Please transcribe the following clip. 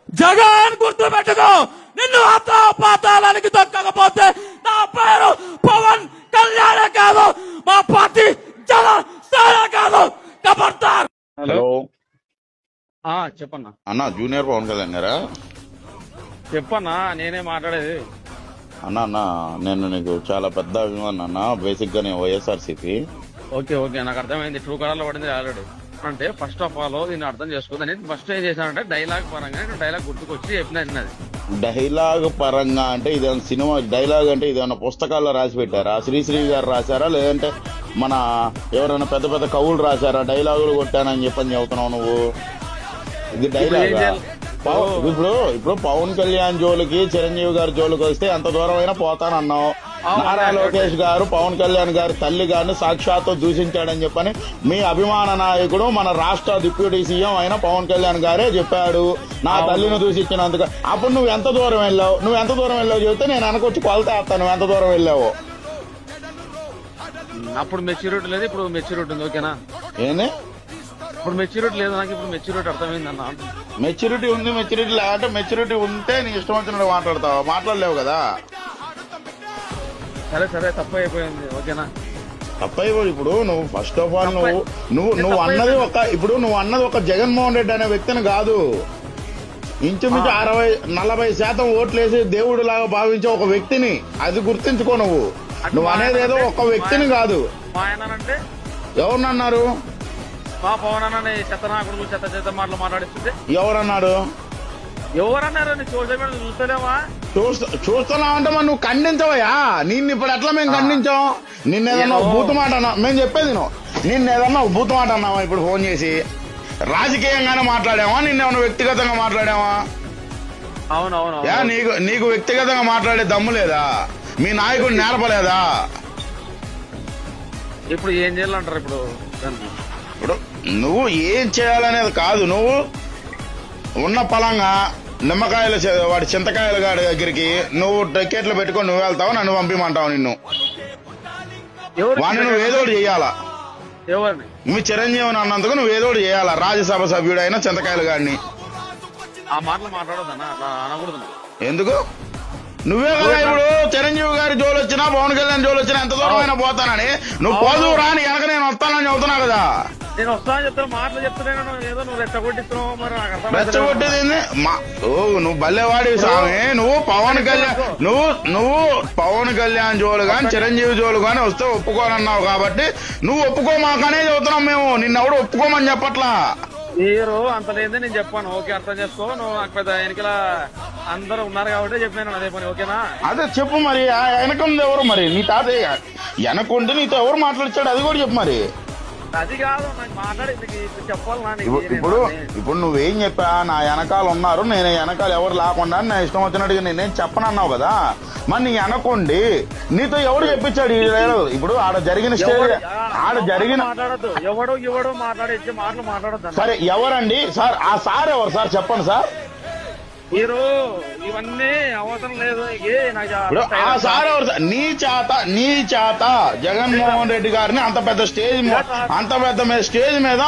జగన్ గుర్తు పెట్టుకో, నిన్ను పాతాళానికి దొక్కకపోతే నా పేరు పవన్ కళ్యాణ్ కాదు, మా పార్టీ జనసేన కాదు. ఖబర్దార్. హలో చెప్పన్నా. అన్న జూనియర్ పవన్ కళ్యాణ్ గారా? చెప్పన్నా, నేనే మాట్లాడేది. అన్న అన్న నేను నీకు చాలా పెద్ద అభిమానం అన్న. బేసిక్ గా నేను వైఎస్ఆర్సీపీ. ఓకే ఓకే, నాకు అర్థమైంది. ట్రూ కలర్ లో పడింది ఆల్రెడీ. అంటే ఫస్ట్ ఆఫ్ ఆల్ దీన్ని అర్థం చేసుకుందని ఫస్ట్ ఏం చేశానంటే డైలాగ్ పరంగా డైలాగ్ గుర్తుకొచ్చి చెప్పినది. డైలాగ్ పరంగా అంటే ఇదేమన్నా సినిమా డైలాగ్ అంటే ఇదేమన్నా పుస్తకాల్లో రాసి పెట్టారా? శ్రీశ్రీ గారు రాశారా, లేదంటే మన ఎవరైనా పెద్ద పెద్ద కవులు రాశారా? డైలాగులు కొట్టానని చెప్పని చెబుతున్నావు నువ్వు. ఇది డైలాగ్. ఇప్పుడు పవన్ కళ్యాణ్ జోలికి చిరంజీవి గారి జోలికి వస్తే ఎంత దూరం అయినా పోతానన్నావు. నారా లోకేష్ గారు పవన్ కళ్యాణ్ గారి తల్లి గారిని సాక్షాత్తు దూషించాడని చెప్పని మీ అభిమాన నాయకుడు మన రాష్ట్ర డిప్యూటీ సీఎం అయిన పవన్ కళ్యాణ్ గారే చెప్పాడు. నా తల్లిని దూషించినందుకు. అప్పుడు నువ్వు ఎంత దూరం వెళ్ళావు చెబితే నేను వెనకొచ్చి కొలతేస్తాను. నువ్వు ఎంత దూరం వెళ్ళావు? అప్పుడు మెచ్యూరిటీ లేదు, ఇప్పుడు మెచ్యూరిటీ ఉంది. ఓకేనా? ఏంది ఇప్పుడు మెచ్యూరిటీ లేదు నాకు, ఇప్పుడు మెచ్యూరిటీ అర్థమైంది అన్న. మెచ్యూరిటీ ఉంది, మెచ్యూరిటీ లేదంటే మెచ్యూరిటీ ఉంటే నీ ఇష్టం వచ్చినట్టు మాట్లాడతావు. మాట్లాడలేవు కదా. సరే సరే, తప్పు అయిపోయింది. ఓకేనా? తప్పైపోయి ఇప్పుడు నువ్వు ఫస్ట్ ఆఫ్ ఆల్ నువ్వు అన్నది ఒక జగన్మోహన్ రెడ్డి అనే వ్యక్తిని కాదు. ఇంచుమించు 40% ఓట్లేసి దేవుడు లాగా భావించే ఒక వ్యక్తిని. అది గుర్తించుకో. నువ్వు అనేది ఏదో ఒక వ్యక్తిని కాదు. మా ఆయన అంటే ఎవరినన్నారు? మా పవన్ అన్న చెత్తనాకుడు చెత్త మాటలు మాట్లాడిస్తుంటే ఎవరన్నాడు? ఎవరన్నారు? నీ సోషల్ మీడియా చూస్తలేవా? చూస్తున్నావంటే మరి నువ్వు ఖండించవయ్యా. నిన్ను ఇప్పుడు ఎట్లా మేము ఖండించాం? నిన్నేదన్నా ఒక బూతు మాట అన్నా మేము చెప్పేది నిన్నేదన్నా ఒక బూతు మాట అన్నావా? ఇప్పుడు ఫోన్ చేసి రాజకీయంగానే మాట్లాడావా? నిన్నేమన్నా వ్యక్తిగతంగా మాట్లాడావా? అవునవును. నీకు వ్యక్తిగతంగా మాట్లాడే దమ్ము లేదా? మీ నాయకుడు నేర్పలేదా? ఇప్పుడు ఏం చేయాలంటారు? ఇప్పుడు నువ్వు ఏం చేయాలనేది కాదు. నువ్వు ఉన్న పలంగా నిమ్మకాయలు వాడి చింతకాయల గాడి దగ్గరికి నువ్వు టికెట్లు పెట్టుకొని నువ్వు వెళ్తావు, నన్ను పంపిమంటావు. నిన్ను వాడిని నువ్వు ఏదో ఒకటి చేయాలా. ఎవరిని? మీ చిరంజీవిని అన్నందుకు నువ్వు ఏదో ఒకటి చేయాలా. రాజ్యసభ సభ్యుడైన చింతకాయల గాడిని. ఆ మాటలు మాట్లాడొద్దన్నా, అనకూడదు. ఎందుకు? నువ్వే కదా ఇప్పుడు చిరంజీవి గారి జోలు వచ్చినా పవన్ కళ్యాణ్ జోలు వచ్చినా ఎంత దూరం అయినా పోతానని నువ్వు పోదు రాని వెనక నేను వస్తానని చెబుతున్నా కదా. నేను వస్తానని చెప్తాను, మాటలు చెప్తున్నాను. ఏదో నువ్వు రెచ్చగొట్టిస్తున్నావు. మరి రెచ్చగొట్టేది నువ్వు భలేవాడి స్వామి. నువ్వు పవన్ కళ్యాణ్ జోలు గాని చిరంజీవి జోలు గాని వస్తే ఒప్పుకోనన్నావు కాబట్టి నువ్వు ఒప్పుకోమాకనే చెబుతున్నాం మేము. నిన్నెవడు ఒప్పుకోమని చెప్పట్లా. మీరు అంత లేదే నేను చెప్పాను. ఓకే, అర్థం చేసుకో. నువ్వు నాకు పెద్ద వెనకల అందరూ ఉన్నారు కాబట్టి చెప్పాను అదే పని. ఓకేనా? అదే చెప్పు. మరి వెనకుంది ఎవరు? మరి నీ తాతయ్య వెనకుంటే నీతో ఎవరు మాట్లాడిచ్చాడు? అది కూడా చెప్పు. మరి అది కాదు నాకు మాట్లాడి చెప్పాలి. ఇప్పుడు నువ్వేం చెప్పా? నా వెనకాల ఉన్నారు, నేను వెనకాల ఎవరు లేకుండా నా ఇష్టం వచ్చినట్టుగా నేనేం చెప్పనన్నావు కదా. మరి నీ వెనకుండి నీతో ఎవడు చెప్పించాడు? ఇప్పుడు ఆడ జరిగిన మాట్లాడద్దు. ఎవడో మాట్లాడే మాటలు మాట్లాడద్దు. సరే, ఎవరండి సార్? ఆ సార్ ఎవరు సార్? చెప్పండి సార్. మీరు ఇవన్నీ అవసరం లేదు. ఆ సార్ ఎవరు? నీ చేత జగన్మోహన్ రెడ్డి గారిని అంత పెద్ద స్టేజ్ మీద